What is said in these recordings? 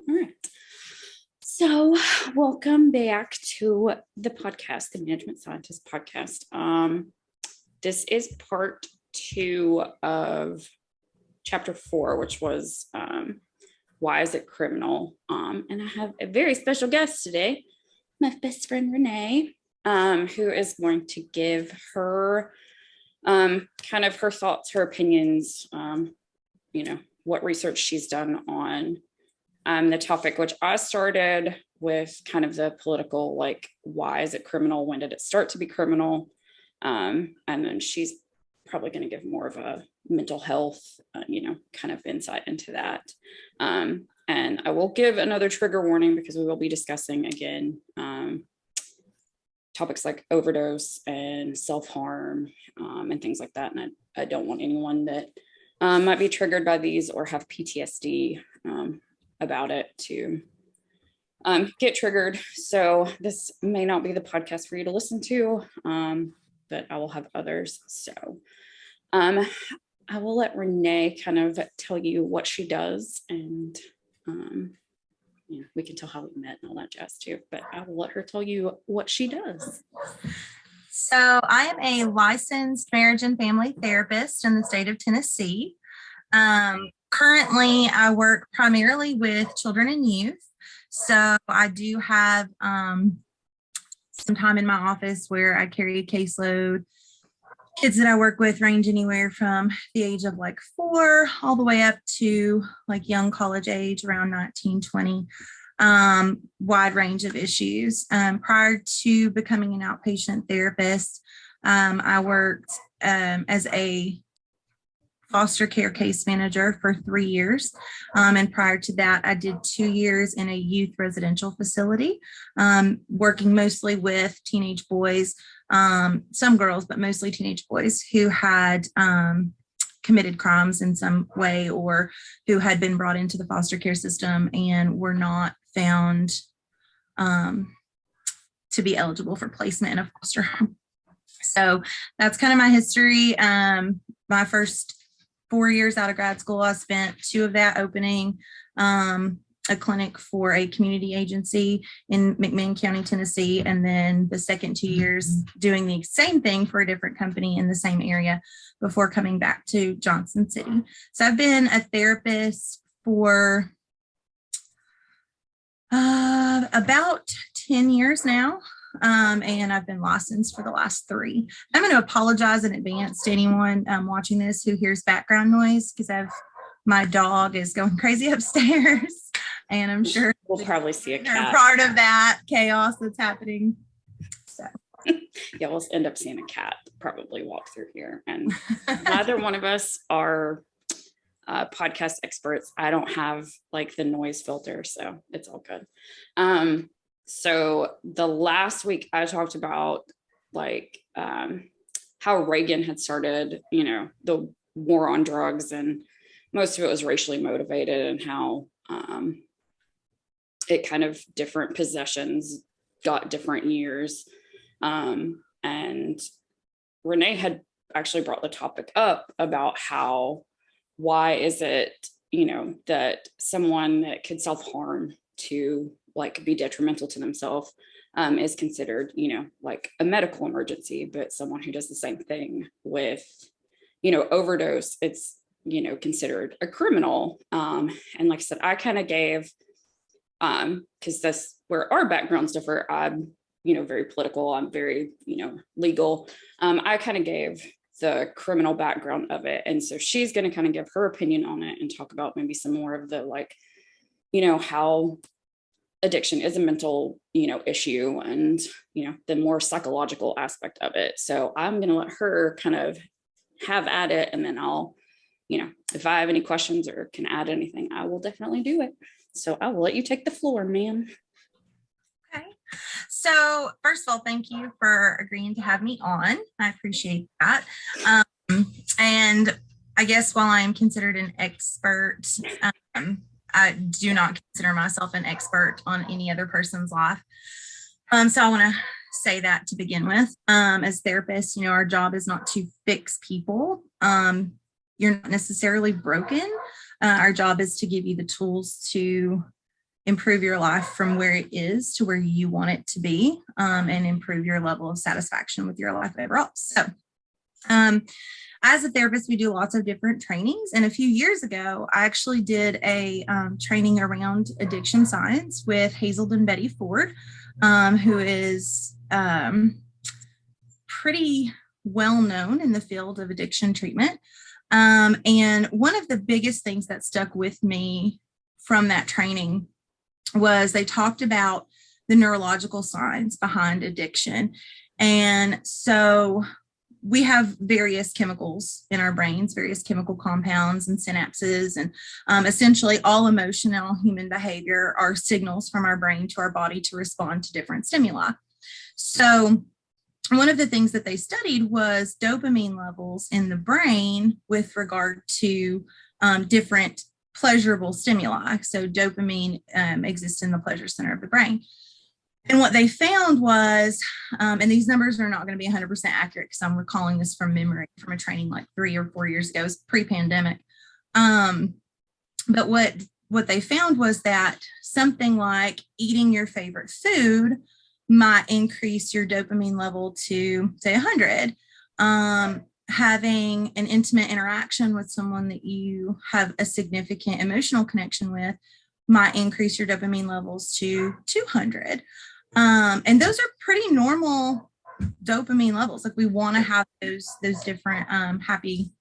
All right. So welcome back to the podcast, the Management Scientist Podcast. This is part 2 of chapter 4, which was why is it criminal? And I have a very special guest today, my best friend Renee, who is going to give her kind of her thoughts, her opinions, what research she's done on the topic, which I started with kind of the political, like, why is it criminal? When did it start to be criminal? And then she's probably going to give more of a mental health, kind of insight into that. And I will give another trigger warning because we will be discussing again topics like overdose and self-harm and things like that. And I don't want anyone that might be triggered by these or have PTSD about it to get triggered. So this may not be the podcast for you to listen to, but I will have others. So I will let Renee kind of tell you what she does, and we can tell how we met and all that jazz too, but I will let her tell you what she does. So I am a licensed marriage and family therapist in the state of Tennessee. Currently, I work primarily with children and youth. So I do have some time in my office where I carry a caseload. Kids that I work with range anywhere from the age of like 4 all the way up to like young college age, around 19, 20, wide range of issues. Prior to becoming an outpatient therapist, I worked as a foster care case manager for 3 years. And prior to that, I did 2 years in a youth residential facility, working mostly with teenage boys, some girls, but mostly teenage boys who had committed crimes in some way or who had been brought into the foster care system and were not found to be eligible for placement in a foster home. So that's kind of my history. My first 4 years out of grad school, I spent 2 of that opening a clinic for a community agency in McMinn County, Tennessee, and then the second 2 years doing the same thing for a different company in the same area before coming back to Johnson City. So I've been a therapist for about 10 years now. And I've been licensed for the last 3. I'm going to apologize in advance to anyone watching this who hears background noise because my dog is going crazy upstairs, and I'm sure we'll probably see a cat. Part of that chaos that's happening. So yeah, we'll end up seeing a cat probably walk through here, and neither one of us are podcast experts. I don't have like the noise filter, so it's all good. So the last week I talked about like how Reagan had started, the war on drugs, and most of it was racially motivated, and how it kind of different possessions got different years. And Renee had actually brought the topic up about why is it, that someone that could self-harm to like be detrimental to themselves is considered, like a medical emergency, but someone who does the same thing with, overdose, it's, considered a criminal. And like I said, I kind of gave, because that's where our backgrounds differ. I'm, very political. I'm very, legal. I kind of gave the criminal background of it. And so she's going to kind of give her opinion on it and talk about maybe some more of the, like, how addiction is a mental, issue, and, the more psychological aspect of it. So I'm going to let her kind of have at it. And then I'll, if I have any questions or can add anything, I will definitely do it. So I will let you take the floor, ma'am. Okay. So first of all, thank you for agreeing to have me on. I appreciate that. And I guess while I am considered an expert, I do not consider myself an expert on any other person's life. So I want to say that to begin with. As therapists, our job is not to fix people. You're not necessarily broken. Our job is to give you the tools to improve your life from where it is to where you want it to be, and improve your level of satisfaction with your life overall. So as a therapist, we do lots of different trainings. And a few years ago, I actually did a training around addiction science with Hazelden Betty Ford, who is pretty well known in the field of addiction treatment. And one of the biggest things that stuck with me from that training was they talked about the neurological science behind addiction. And so we have various chemicals in our brains, various chemical compounds and synapses, and essentially all emotional human behavior are signals from our brain to our body to respond to different stimuli. So one of the things that they studied was dopamine levels in the brain with regard to different pleasurable stimuli. So dopamine exists in the pleasure center of the brain. And what they found was, and these numbers are not going to be 100% accurate because I'm recalling this from memory from a training like 3 or 4 years ago, it was pre-pandemic. But what they found was that something like eating your favorite food might increase your dopamine level to, say, 100. Having an intimate interaction with someone that you have a significant emotional connection with might increase your dopamine levels to 200. And those are pretty normal dopamine levels. Like we want to have those different happy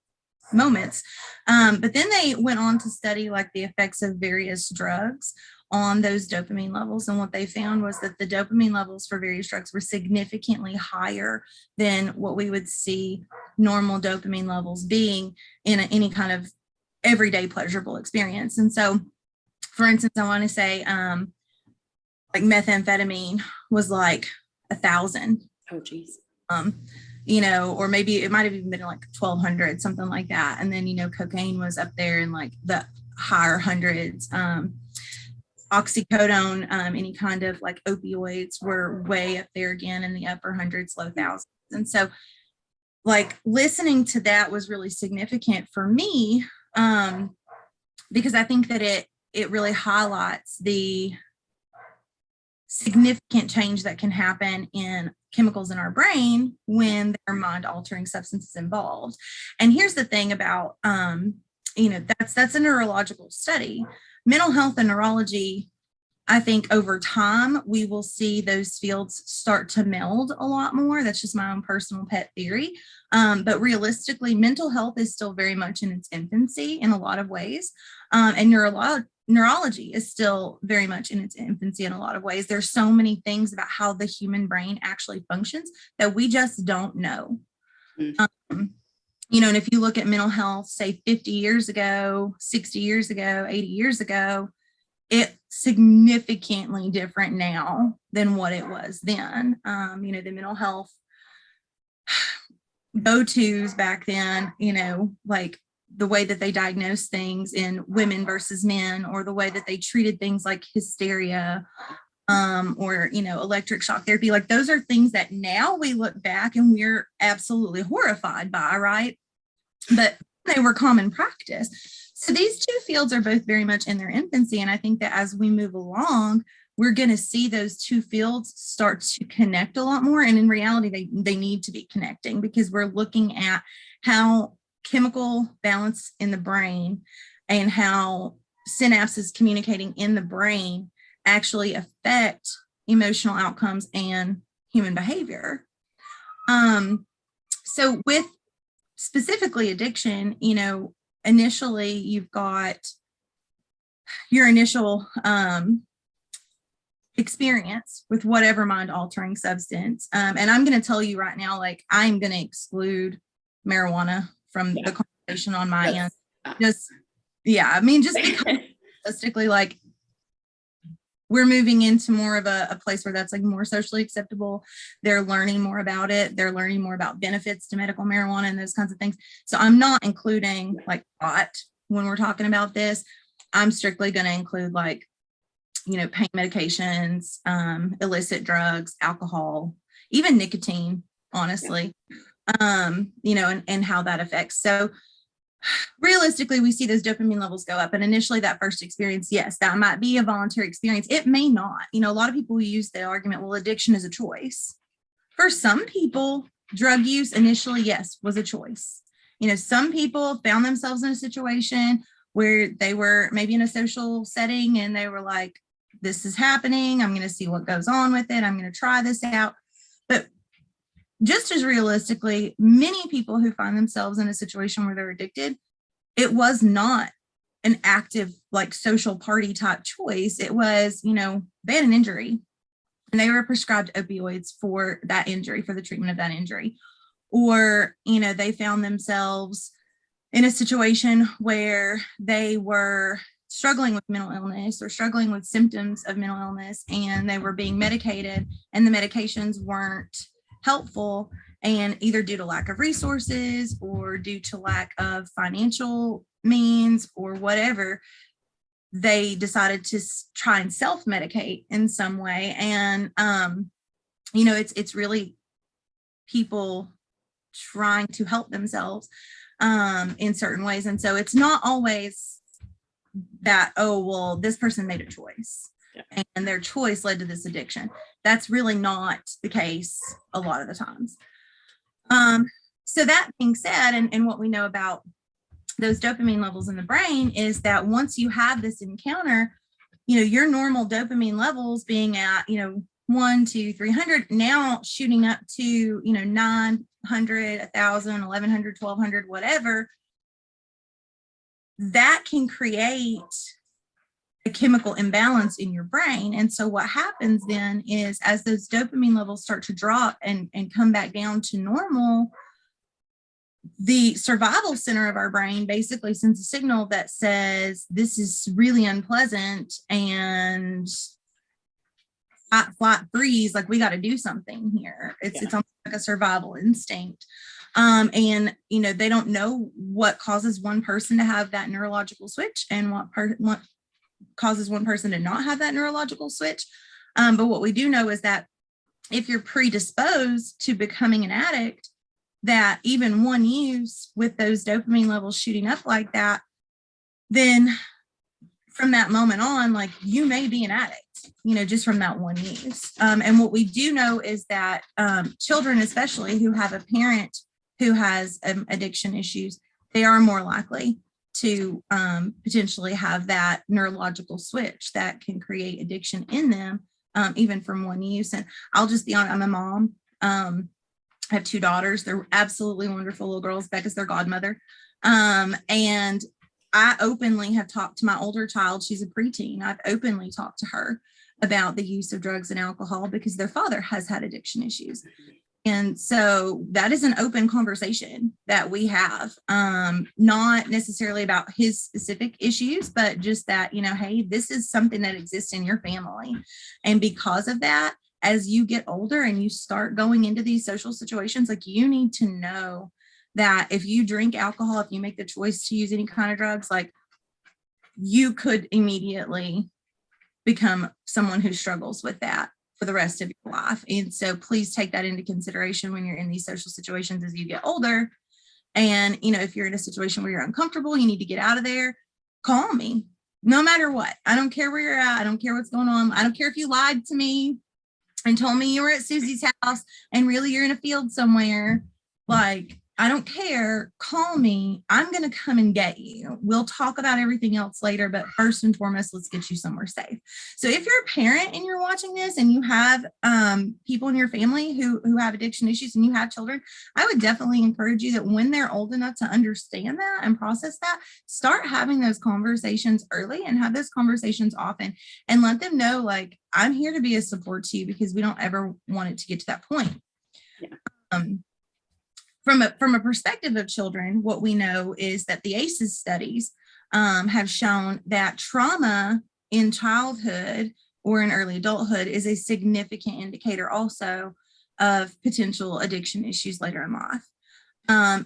moments. But then they went on to study like the effects of various drugs on those dopamine levels. And what they found was that the dopamine levels for various drugs were significantly higher than what we would see normal dopamine levels being in any kind of everyday pleasurable experience. And so, for instance, I want to say like methamphetamine was like 1,000. Oh, geez. Or maybe it might have even been like 1,200, something like that. And then, cocaine was up there in like the higher hundreds. Oxycodone, any kind of like opioids were way up there again in the upper hundreds, low thousands. And so like listening to that was really significant for me, because I think that it really highlights the significant change that can happen in chemicals in our brain when there are mind-altering substances involved. And here's the thing about, that's a neurological study. Mental health and neurology, I think over time, we will see those fields start to meld a lot more. That's just my own personal pet theory. But realistically, mental health is still very much in its infancy in a lot of ways. And neurology is still very much in its infancy in a lot of ways. There's so many things about how the human brain actually functions that we just don't know. And if you look at mental health, say 50 years ago, 60 years ago, 80 years ago, it's significantly different now than what it was then. The mental health go-tos back then, like the way that they diagnosed things in women versus men, or the way that they treated things like hysteria, or electric shock therapy. Like those are things that now we look back and we're absolutely horrified by, right? But they were common practice. So these two fields are both very much in their infancy. And I think that as we move along, we're going to see those two fields start to connect a lot more. And in reality, they need to be connecting, because we're looking at how chemical balance in the brain and how synapses communicating in the brain actually affect emotional outcomes and human behavior. So with specifically addiction, initially you've got your initial experience with whatever mind-altering substance. And I'm going to tell you right now, like I'm going to exclude marijuana from the conversation on my end. Just because realistically, like we're moving into more of a place where that's like more socially acceptable. They're learning more about it. They're learning more about benefits to medical marijuana and those kinds of things. So I'm not including like pot when we're talking about this. I'm strictly going to include like, pain medications, illicit drugs, alcohol, even nicotine, honestly, and how that affects. So realistically, we see those dopamine levels go up. And initially that first experience, yes, that might be a voluntary experience. It may not. You know, a lot of people use the argument, well, addiction is a choice. For some people, drug use initially, yes, was a choice. You know, some people found themselves in a situation where they were maybe in a social setting and they were like, this is happening. I'm going to see what goes on with it. I'm going to try this out. But just as realistically, many people who find themselves in a situation where they're addicted, it was not an active, like, social party type choice. It was, you know, they had an injury and they were prescribed opioids for that injury, for the treatment of that injury. Or, you know, they found themselves in a situation where they were struggling with mental illness or struggling with symptoms of mental illness, and they were being medicated and the medications weren't helpful, and either due to lack of resources or due to lack of financial means or whatever, they decided to try and self-medicate in some way. And you know, it's really people trying to help themselves in certain ways. And so it's not always that, oh, well, this person made a choice and their choice led to this addiction. That's really not the case a lot of the times. So that being said, and what we know about those dopamine levels in the brain is that once you have this encounter, you know, your normal dopamine levels being at, you know, 1 to 300, now shooting up to, you know, 900, 1,000, 1,100, 1,200, whatever, that can create a chemical imbalance in your brain. And so what happens then is, as those dopamine levels start to drop and come back down to normal, the survival center of our brain basically sends a signal that says, this is really unpleasant, and fight, flight, freeze, like, we got to do something here. It's almost like a survival instinct. And, you know, they don't know what causes one person to have that neurological switch and what causes one person to not have that neurological switch. But what we do know is that if you're predisposed to becoming an addict, that even one use with those dopamine levels shooting up like that, then from that moment on, like, you may be an addict, you know, just from that one use. And what we do know is that children, especially who have a parent who has addiction issues, they are more likely to potentially have that neurological switch that can create addiction in them, even from one use. And I'll just be honest, I'm a mom. I have 2 daughters. They're absolutely wonderful little girls. Becca's their godmother. And I openly have talked to my older child. She's a preteen. I've openly talked to her about the use of drugs and alcohol because their father has had addiction issues. And so that is an open conversation that we have, not necessarily about his specific issues, but just that, you know, hey, this is something that exists in your family. And because of that, as you get older and you start going into these social situations, like, you need to know that if you drink alcohol, if you make the choice to use any kind of drugs, like, you could immediately become someone who struggles with that for the rest of your life. And so please take that into consideration when you're in these social situations as you get older. And, you know, if you're in a situation where you're uncomfortable, you need to get out of there, call me, no matter what. I don't care where you're at. I don't care what's going on. I don't care if you lied to me and told me you were at Susie's house and really you're in a field somewhere. Like, I don't care. Call me. I'm going to come and get you. We'll talk about everything else later, but first and foremost, let's get you somewhere safe. So if you're a parent and you're watching this and you have people in your family who have addiction issues and you have children, I would definitely encourage you that when they're old enough to understand that and process that, start having those conversations early and have those conversations often and let them know, like, I'm here to be a support to you, because we don't ever want it to get to that point. Yeah. From a perspective of children, what we know is that the ACEs studies have shown that trauma in childhood or in early adulthood is a significant indicator also of potential addiction issues later in life.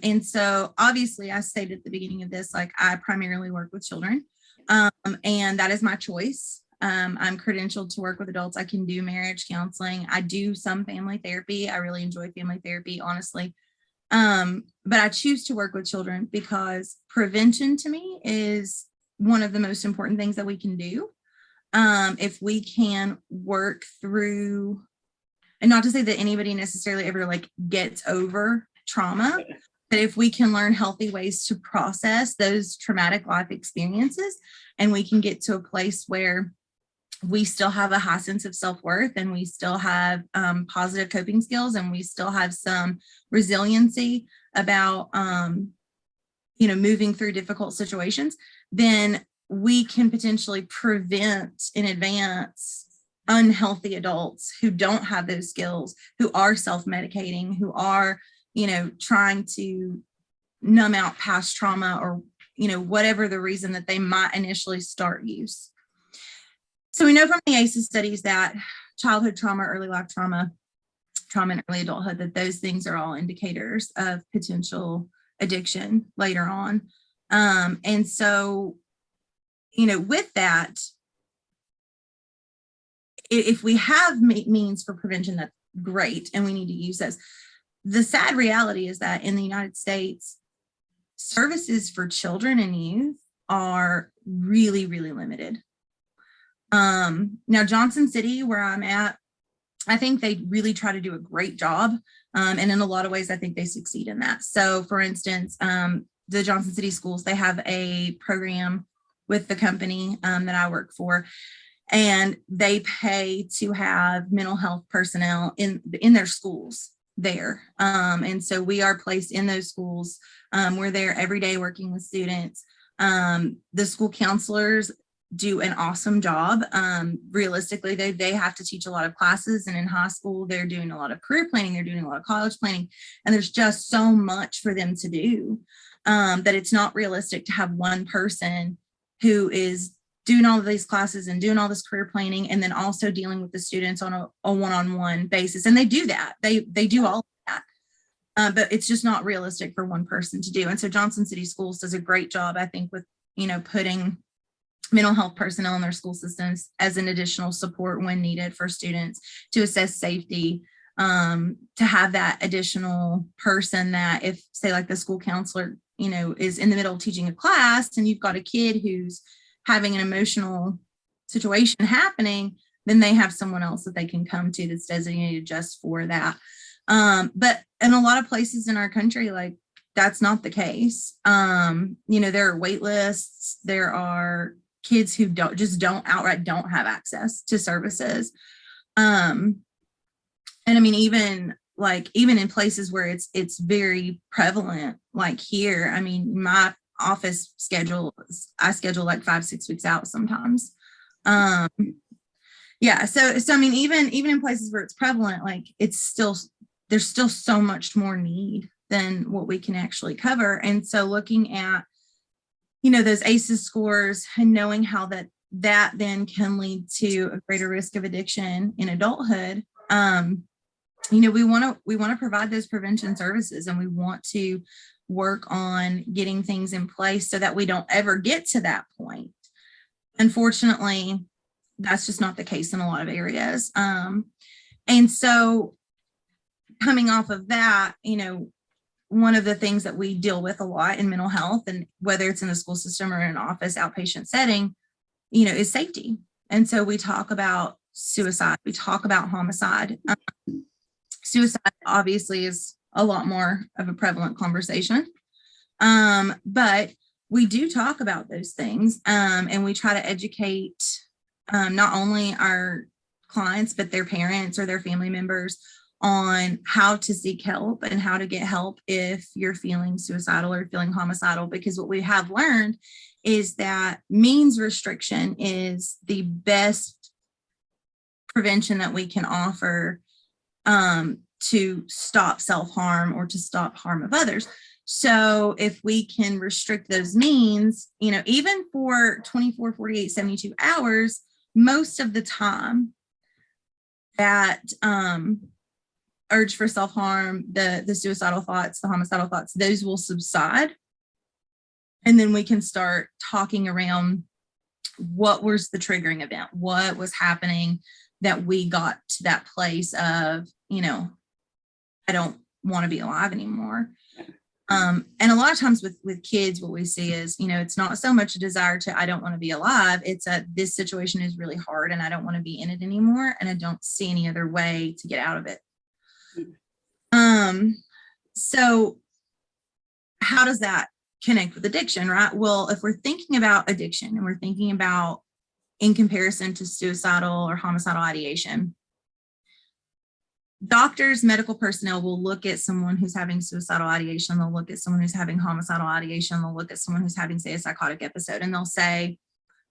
And so obviously, I stated at the beginning of this, like, I primarily work with children, and that is my choice. I'm credentialed to work with adults. I can do marriage counseling. I do some family therapy. I really enjoy family therapy, honestly. But I choose to work with children because prevention to me is one of the most important things that we can do. If we can work through, and not to say that anybody necessarily ever like gets over trauma, but if we can learn healthy ways to process those traumatic life experiences, and we can get to a place where we still have a high sense of self-worth, and we still have positive coping skills, and we still have some resiliency about moving through difficult situations, then we can potentially prevent in advance unhealthy adults who don't have those skills, who are self-medicating, who are trying to numb out past trauma, or whatever the reason that they might initially start use. So we know from the ACEs studies that childhood trauma, early life trauma, trauma in early adulthood, that those things are all indicators of potential addiction later on. And so, with that, if we have means for prevention, that's great, and we need to use those. The sad reality is that in the United States, services for children and youth are really, really limited. Now, Johnson City, where I'm at, I think they really try to do a great job. And in a lot of ways, I think they succeed in that. So for instance, the Johnson City schools, they have a program with the company that I work for, and they pay to have mental health personnel in their schools there. And so we are placed in those schools. We're there every day working with students. The school counselors do an awesome job. Realistically, they have to teach a lot of classes, and in high school, they're doing a lot of career planning, they're doing a lot of college planning, and there's just so much for them to do that it's not realistic to have one person who is doing all of these classes and doing all this career planning, and then also dealing with the students on a one-on-one basis. And they do that. They do all of that. But it's just not realistic for one person to do. And so Johnson City Schools does a great job, I think, with, putting mental health personnel in their school systems as an additional support when needed for students to assess safety, to have that additional person that, if say like the school counselor, is in the middle of teaching a class and you've got a kid who's having an emotional situation happening, then they have someone else that they can come to that's designated just for that. But in a lot of places in our country, like, that's not the case. There are wait lists. There are kids who don't have access to services. And I mean, even in places where it's very prevalent, like here, I mean, my office schedule, I schedule like 5-6 weeks out sometimes. Yeah. So I mean, even in places where it's prevalent, like, there's still so much more need than what we can actually cover. And so looking at, those ACEs scores and knowing how that then can lead to a greater risk of addiction in adulthood, we want to provide those prevention services, and we want to work on getting things in place so that we don't ever get to that point. Unfortunately, that's just not the case in a lot of areas. And so coming off of that, one of the things that we deal with a lot in mental health, and whether it's in the school system or in an office outpatient setting, is safety. And so we talk about suicide, we talk about homicide. Suicide obviously is a lot more of a prevalent conversation. But we do talk about those things, and we try to educate not only our clients, but their parents or their family members on how to seek help and how to get help if you're feeling suicidal or feeling homicidal. Because what we have learned is that means restriction is the best prevention that we can offer to stop self-harm or to stop harm of others. So if we can restrict those means, even for 24, 48, 72 hours, most of the time that urge for self-harm, the suicidal thoughts, the homicidal thoughts, those will subside. And then we can start talking around what was the triggering event, what was happening that we got to that place of, I don't want to be alive anymore. And a lot of times with kids, what we see is, it's not so much a desire to, I don't want to be alive. It's this situation is really hard and I don't want to be in it anymore. And I don't see any other way to get out of it. So how does that connect with addiction, right? Well, if we're thinking about addiction and we're thinking about in comparison to suicidal or homicidal ideation, doctors, medical personnel will look at someone who's having suicidal ideation. They'll look at someone who's having homicidal ideation. They'll look at someone who's having, say, a psychotic episode, and they'll say,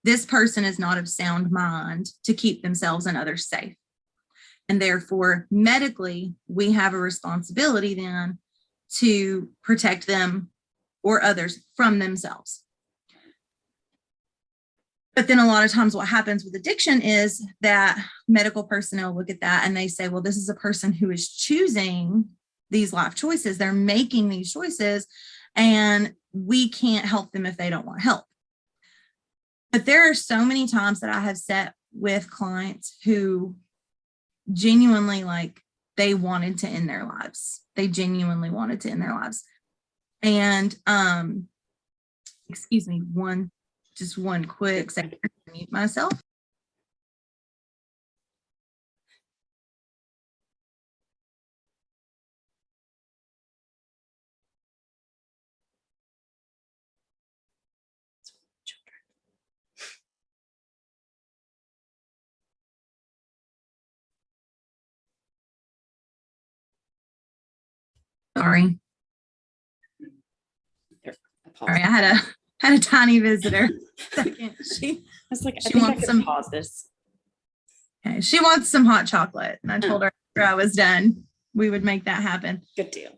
this person is not of sound mind to keep themselves and others safe. And therefore, medically, we have a responsibility then to protect them or others from themselves. But then a lot of times what happens with addiction is that medical personnel look at that and they say, well, this is a person who is choosing these life choices. They're making these choices and we can't help them if they don't want help. But there are so many times that I have sat with clients who genuinely, like, they wanted to end their lives. They genuinely wanted to end their lives. And excuse me, one quick second to mute myself. Sorry. Sorry, I had a tiny visitor. She wants some pause this. Okay, she wants some hot chocolate, and I told her after I was done, we would make that happen. Good deal.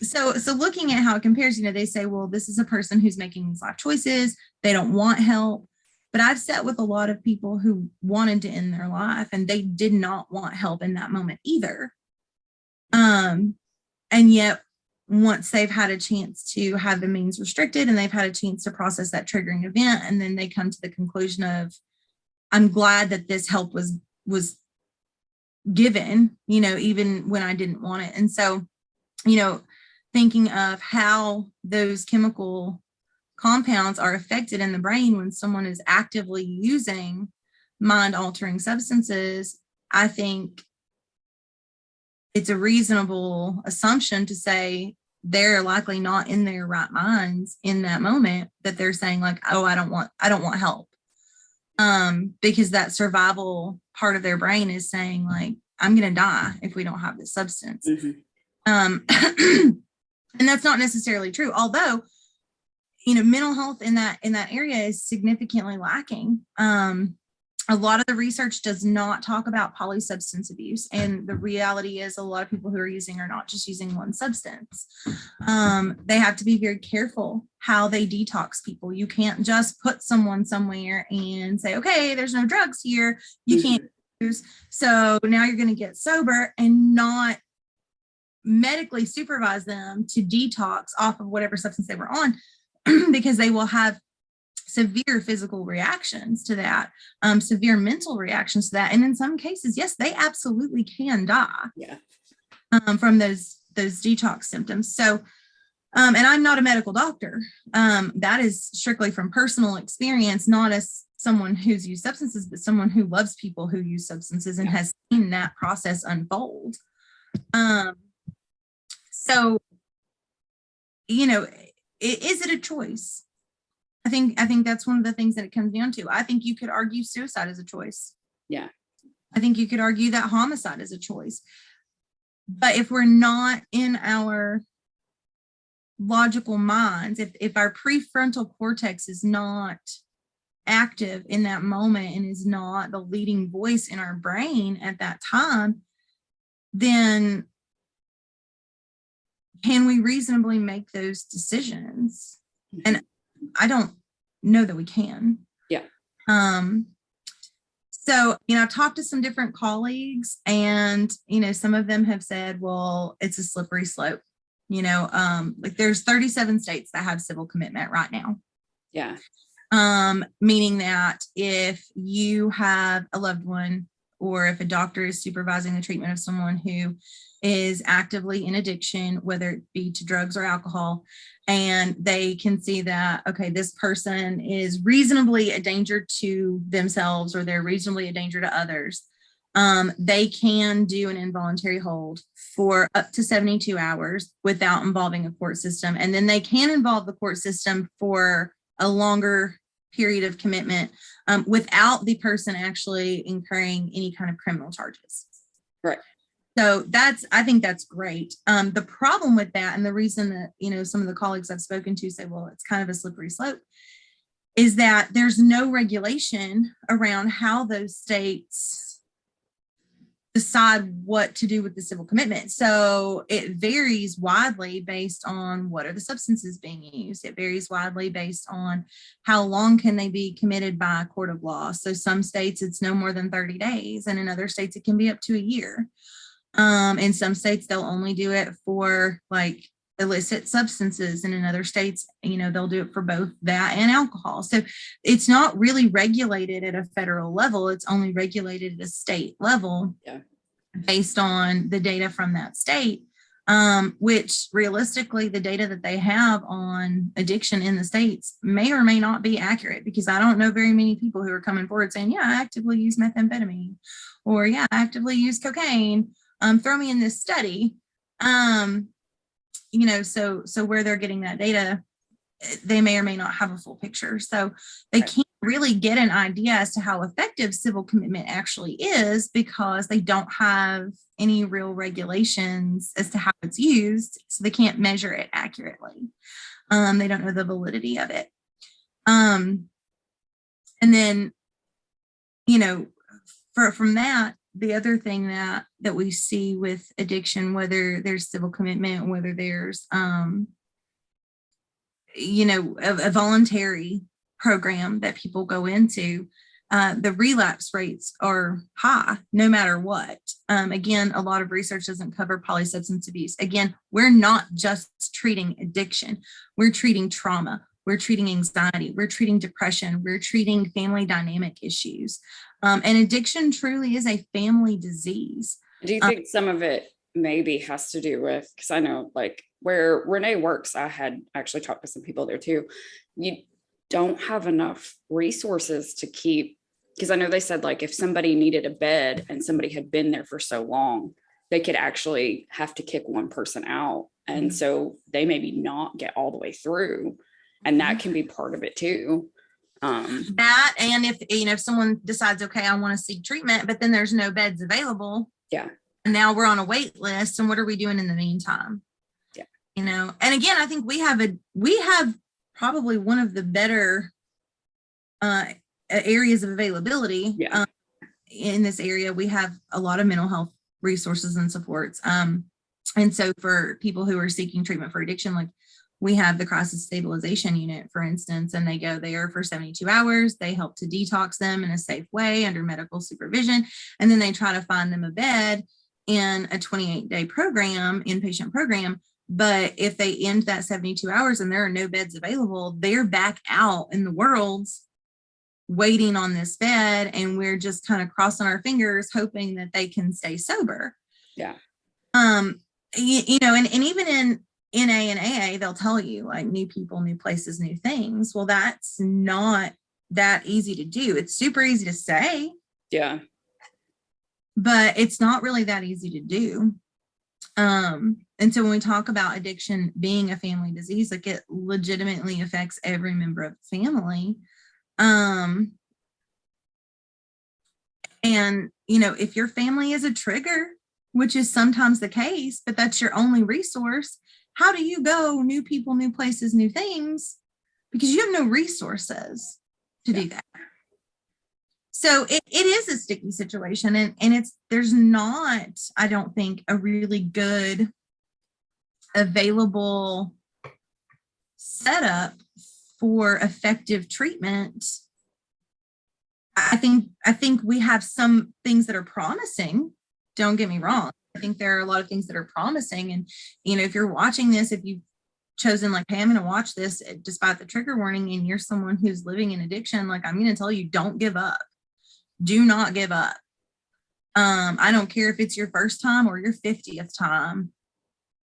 So looking at how it compares, they say, well, this is a person who's making these life choices. They don't want help. But I've sat with a lot of people who wanted to end their life, and they did not want help in that moment either. And yet, once they've had a chance to have the means restricted and they've had a chance to process that triggering event, and then they come to the conclusion of, I'm glad that this help was given, even when I didn't want it. And so, thinking of how those chemical compounds are affected in the brain when someone is actively using mind-altering substances, I think it's a reasonable assumption to say they're likely not in their right minds in that moment, that they're saying, like, oh, I don't want help. Because that survival part of their brain is saying, like, I'm going to die if we don't have this substance. Mm-hmm. And that's not necessarily true. Although, mental health in that area is significantly lacking. A lot of the research does not talk about polysubstance abuse. And the reality is a lot of people who are using are not just using one substance. They have to be very careful how they detox people. You can't just put someone somewhere and say, okay, there's no drugs here. You can't use. So now you're going to get sober and not medically supervise them to detox off of whatever substance they were on, because they will have severe physical reactions to that, severe mental reactions to that. And in some cases, yes, they absolutely can die from those detox symptoms. So, and I'm not a medical doctor. That is strictly from personal experience, not as someone who's used substances, but someone who loves people who use substances and has seen that process unfold. So, is it a choice? I think that's one of the things that it comes down to. I think you could argue suicide is a choice. Yeah. I think you could argue that homicide is a choice. But if we're not in our logical minds, if our prefrontal cortex is not active in that moment and is not the leading voice in our brain at that time, then can we reasonably make those decisions? And I don't know that we can. Yeah. So, I've talked to some different colleagues, and, some of them have said, well, it's a slippery slope. Like there's 37 states that have civil commitment right now. Yeah. Meaning that if you have a loved one or if a doctor is supervising the treatment of someone who is actively in addiction, whether it be to drugs or alcohol, and they can see that, okay, this person is reasonably a danger to themselves or they're reasonably a danger to others, they can do an involuntary hold for up to 72 hours without involving a court system. And then they can involve the court system for a longer period of commitment without the person actually incurring any kind of criminal charges. Right. So I think that's great. The problem with that, and the reason that, some of the colleagues I've spoken to say, well, it's kind of a slippery slope, is that there's no regulation around how those states decide what to do with the civil commitment. So it varies widely based on what are the substances being used. It varies widely based on how long can they be committed by a court of law. So some states it's no more than 30 days, and in other states it can be up to a year. In some states they'll only do it for like illicit substances, and in other states, they'll do it for both that and alcohol. So it's not really regulated at a federal level. It's only regulated at a state level. Yeah. Based on the data from that state, which realistically the data that they have on addiction in the states may or may not be accurate, because I don't know very many people who are coming forward saying, yeah, I actively use methamphetamine, or yeah, I actively use cocaine. Throw me in this study. So where they're getting that data, they may or may not have a full picture. So they can't really get an idea as to how effective civil commitment actually is, because they don't have any real regulations as to how it's used. So they can't measure it accurately. They don't know the validity of it. And then, from that, the other thing that we see with addiction, whether there's civil commitment, whether there's, a voluntary program that people go into, the relapse rates are high no matter what. Again, a lot of research doesn't cover polysubstance abuse. Again, we're not just treating addiction. We're treating trauma. We're treating anxiety. We're treating depression. We're treating family dynamic issues. And addiction truly is a family disease. Do you think some of it maybe has to do with, because I know like where Renee works, I had actually talked to some people there too. You don't have enough resources to keep, because I know they said like if somebody needed a bed and somebody had been there for so long, they could actually have to kick one person out. And so they maybe not get all the way through. And that can be part of it too. That, and if someone decides, okay, I want to seek treatment, but then there's no beds available. Yeah. And now we're on a wait list. And what are we doing in the meantime? Yeah. And again, I think we have probably one of the better areas of availability. Yeah. In this area, we have a lot of mental health resources and supports. And so for people who are seeking treatment for addiction, like we have the crisis stabilization unit, for instance, and they go there for 72 hours. They help to detox them in a safe way under medical supervision. And then they try to find them a bed in a 28-day program, inpatient program. But if they end that 72 hours and there are no beds available, they're back out in the world waiting on this bed. And we're just kind of crossing our fingers, hoping that they can stay sober. Yeah. And even in NA and AA, they'll tell you like new people, new places, new things. Well, that's not that easy to do. It's super easy to say. Yeah. But it's not really that easy to do. And so when we talk about addiction being a family disease, like it legitimately affects every member of the family. And, if your family is a trigger, which is sometimes the case, but that's your only resource, how do you go new people, new places, new things? Because you have no resources to do that. So it is a sticky situation, and there's not, I don't think, a really good available setup for effective treatment. I think we have some things that are promising. Don't get me wrong. I think there are a lot of things that are promising. And, if you're watching this, if you've chosen like, hey, I'm going to watch this despite the trigger warning, and you're someone who's living in addiction, like I'm going to tell you, don't give up. Do not give up. I don't care if it's your first time or your 50th time.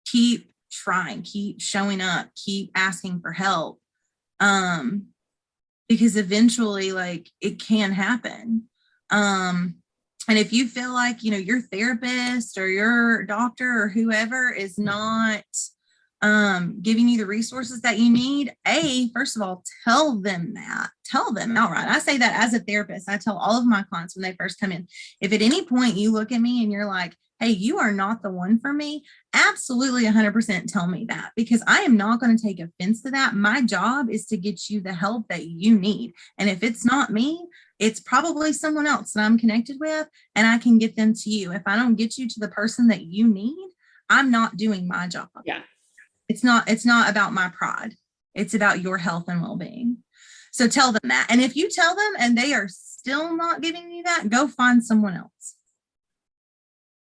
Keep trying, keep showing up, keep asking for help. Because eventually, like, it can happen. And if you feel like, your therapist or your doctor or whoever is not giving you the resources that you need, first of all, tell them outright. I say that as a therapist. I tell all of my clients when they first come in, if at any point you look at me and you're like, hey, you are not the one for me, absolutely 100% tell me that, because I am not going to take offense to that. My job is to get you the help that you need. And if it's not me, it's probably someone else that I'm connected with, and I can get them to you. If I don't get you to the person that you need, I'm not doing my job. Yeah. It's not about my pride. It's about your health and well-being. So tell them that. And if you tell them and they are still not giving you that, go find someone else.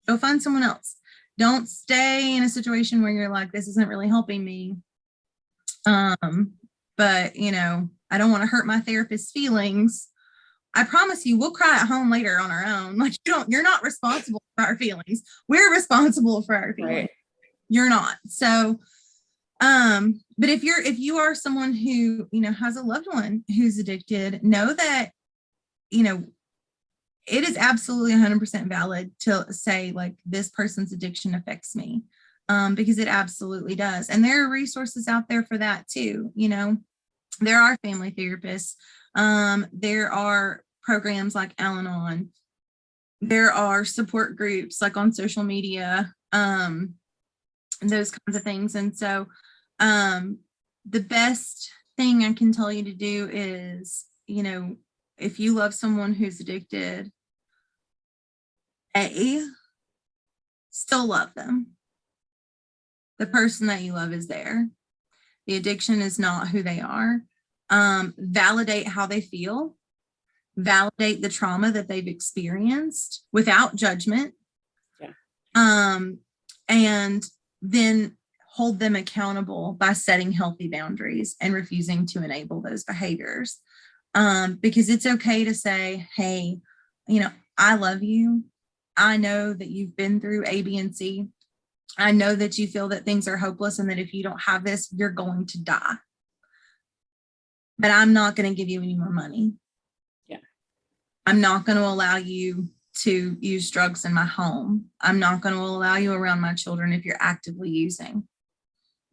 Go find someone else. Don't stay in a situation where you're like, this isn't really helping me. But I don't want to hurt my therapist's feelings. I promise you, we'll cry at home later on our own. Like, you're not responsible for our feelings. We're responsible for our feelings. Right. You're not. So, but if you are someone who, has a loved one who's addicted, know that, it is absolutely 100% valid to say, like, this person's addiction affects me, because it absolutely does. And there are resources out there for that too. There are family therapists. There are programs like Al-Anon. There are support groups like on social media, and those kinds of things. And so the best thing I can tell you to do is, if you love someone who's addicted, still love them. The person that you love is there. The addiction is not who they are. Validate how they feel. Validate the trauma that they've experienced without judgment. Yeah. And then hold them accountable by setting healthy boundaries and refusing to enable those behaviors. Because it's okay to say, hey, I love you. I know that you've been through A, B, and C. I know that you feel that things are hopeless and that if you don't have this, you're going to die. But I'm not going to give you any more money. Yeah. I'm not going to allow you to use drugs in my home. I'm not going to allow you around my children if you're actively using.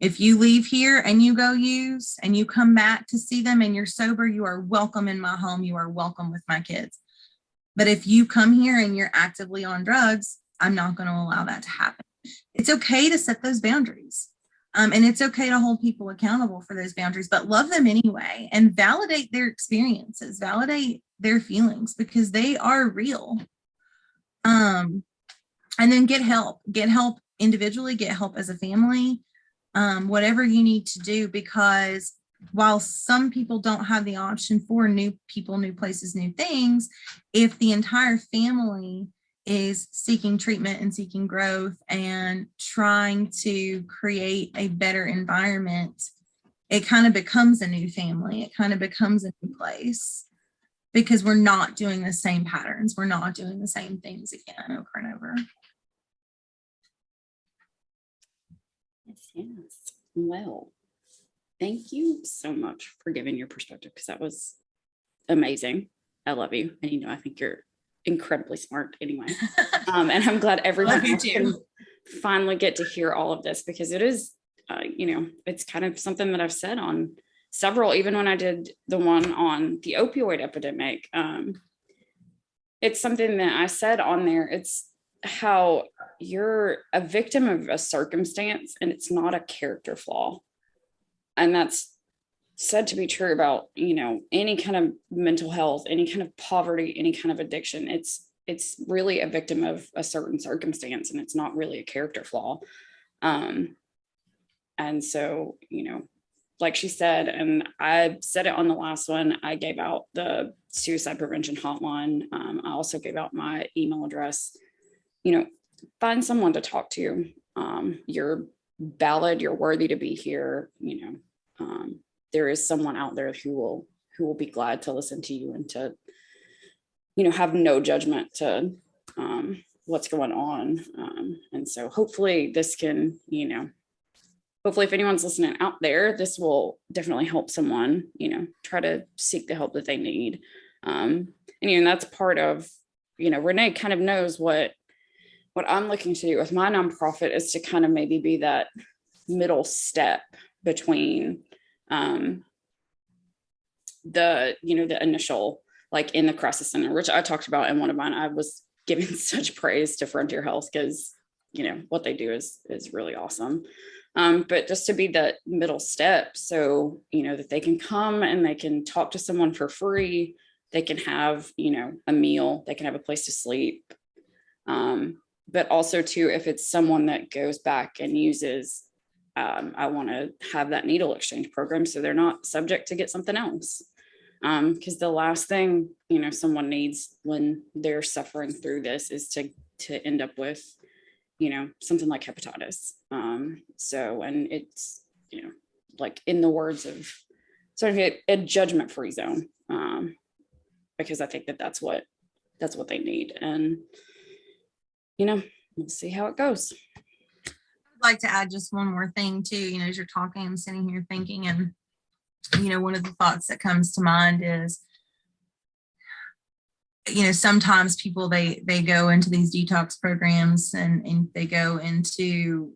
If you leave here and you go use and you come back to see them and you're sober, you are welcome in my home. You are welcome with my kids. But if you come here and you're actively on drugs, I'm not going to allow that to happen. It's okay to set those boundaries. And it's okay to hold people accountable for those boundaries, but love them anyway and validate their experiences, validate their feelings, because they are real. And then get help individually, get help as a family, whatever you need to do, because while some people don't have the option for new people, new places, new things, if the entire family is seeking treatment and seeking growth and trying to create a better environment, it kind of becomes a new family. It kind of becomes a new place, because we're not doing the same patterns. We're not doing the same things again over and over. Yes. Well, thank you so much for giving your perspective, because that was amazing. I love you. And, I think you're incredibly smart anyway. And I'm glad everyone can finally get to hear all of this, because it is, it's kind of something that I've said on several, even when I did the one on the opioid epidemic. It's something that I said on there. It's how you're a victim of a circumstance and it's not a character flaw. And that's said to be true about, any kind of mental health, any kind of poverty, any kind of addiction. It's really a victim of a certain circumstance, and it's not really a character flaw. And so, like she said, and I said it on the last one, I gave out the suicide prevention hotline. I also gave out my email address. Find someone to talk to. You're valid, you're worthy to be here. There is someone out there who will be glad to listen to you and to, have no judgment, to what's going on. And so hopefully this can, hopefully if anyone's listening out there, this will definitely help someone, try to seek the help that they need. And that's part of, Renee kind of knows what I'm looking to do with my nonprofit is to kind of maybe be that middle step between the initial, like in the crisis center, which I talked about in one of mine. I was giving such praise to Frontier Health because, what they do is really awesome. But just to be that middle step so, that they can come and they can talk to someone for free. They can have, a meal, they can have a place to sleep. But also too, if it's someone that goes back and uses, I want to have that needle exchange program so they're not subject to get something else. Because the last thing, someone needs when they're suffering through this is to end up with, something like hepatitis. And it's, like in the words of sort of a judgment-free zone. Because I think that's what they need. And, we'll see how it goes. I'd like to add just one more thing too, as you're talking, I'm sitting here thinking, and, one of the thoughts that comes to mind is, sometimes people, they go into these detox programs and they go into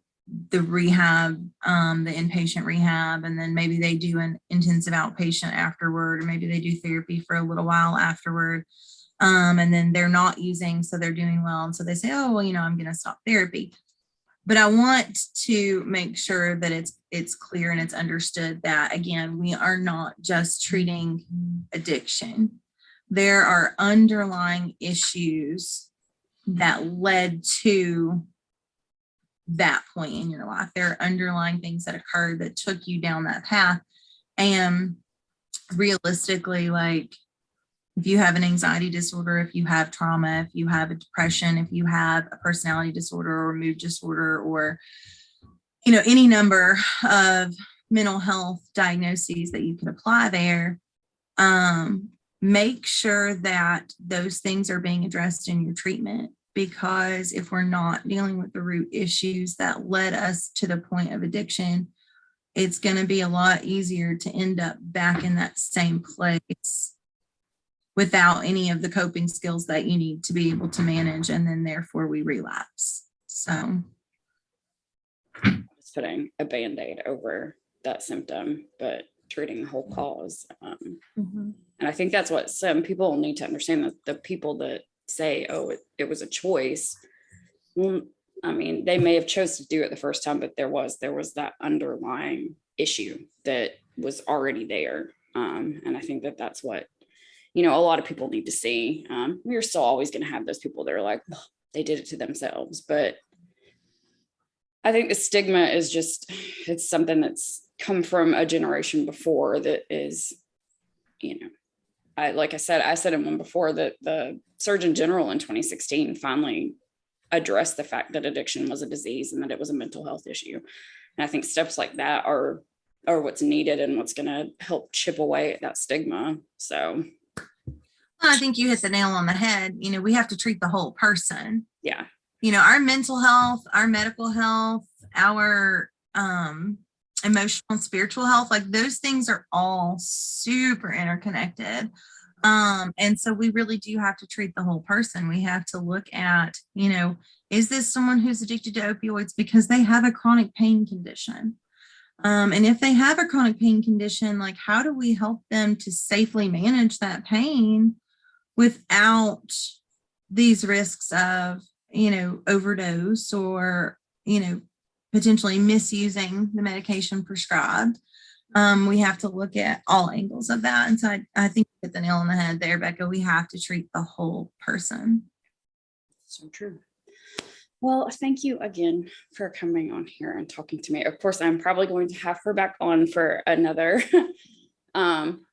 the rehab, the inpatient rehab, and then maybe they do an intensive outpatient afterward, or maybe they do therapy for a little while afterward. And then they're not using, so they're doing well. And so they say, oh, well, I'm going to stop therapy. But I want to make sure that it's clear and it's understood that, again, we are not just treating addiction. There are underlying issues that led to that point in your life. There are underlying things that occurred that took you down that path. And realistically, like, if you have an anxiety disorder, if you have trauma, if you have a depression, if you have a personality disorder or mood disorder, or, any number of mental health diagnoses that you can apply there, make sure that those things are being addressed in your treatment. Because if we're not dealing with the root issues that led us to the point of addiction, it's going to be a lot easier to end up back in that same place without any of the coping skills that you need to be able to manage, and then therefore we relapse. So just putting a Band-Aid over that symptom, but treating the whole cause. And I think that's what some people need to understand, that the people that say, oh, it was a choice. Well, I mean, they may have chose to do it the first time, but there was that underlying issue that was already there. And I think that's what, a lot of people need to see. We're still always going to have those people that are like, well, they did it to themselves. But I think the stigma is just, it's something that's come from a generation before that is, I said in one before that the Surgeon General in 2016 finally addressed the fact that addiction was a disease and that it was a mental health issue. And I think steps like that are what's needed and what's going to help chip away at that stigma. So I think you hit the nail on the head. We have to treat the whole person. Yeah. Our mental health, our medical health, our emotional and spiritual health, like those things are all super interconnected. And so we really do have to treat the whole person. We have to look at, is this someone who's addicted to opioids because they have a chronic pain condition? And if they have a chronic pain condition, like how do we help them to safely manage that pain without these risks of, overdose or, potentially misusing the medication prescribed? We have to look at all angles of that. And so I think you hit the nail on the head there, Becca. We have to treat the whole person. So true. Well, thank you again for coming on here and talking to me. Of course, I'm probably going to have her back on for another,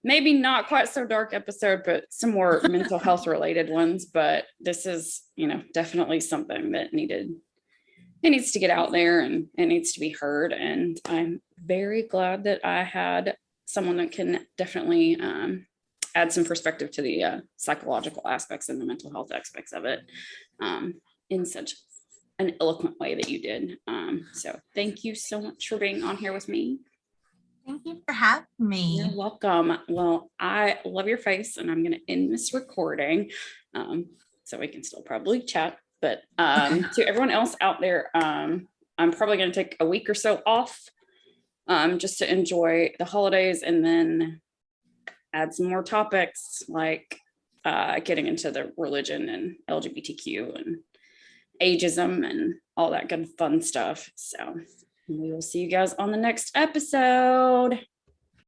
maybe not quite so dark episode, but some more mental health related ones. But this is, definitely something that needs to get out there and it needs to be heard. And I'm very glad that I had someone that can definitely add some perspective to the psychological aspects and the mental health aspects of it in such an eloquent way that you did. So thank you so much for being on here with me. Thank you for having me. You're welcome. Well, I love your face, and I'm going to end this recording so we can still probably chat. But to everyone else out there, I'm probably going to take a week or so off just to enjoy the holidays, and then add some more topics like getting into the religion and LGBTQ and ageism and all that good fun stuff. So we will see you guys on the next episode.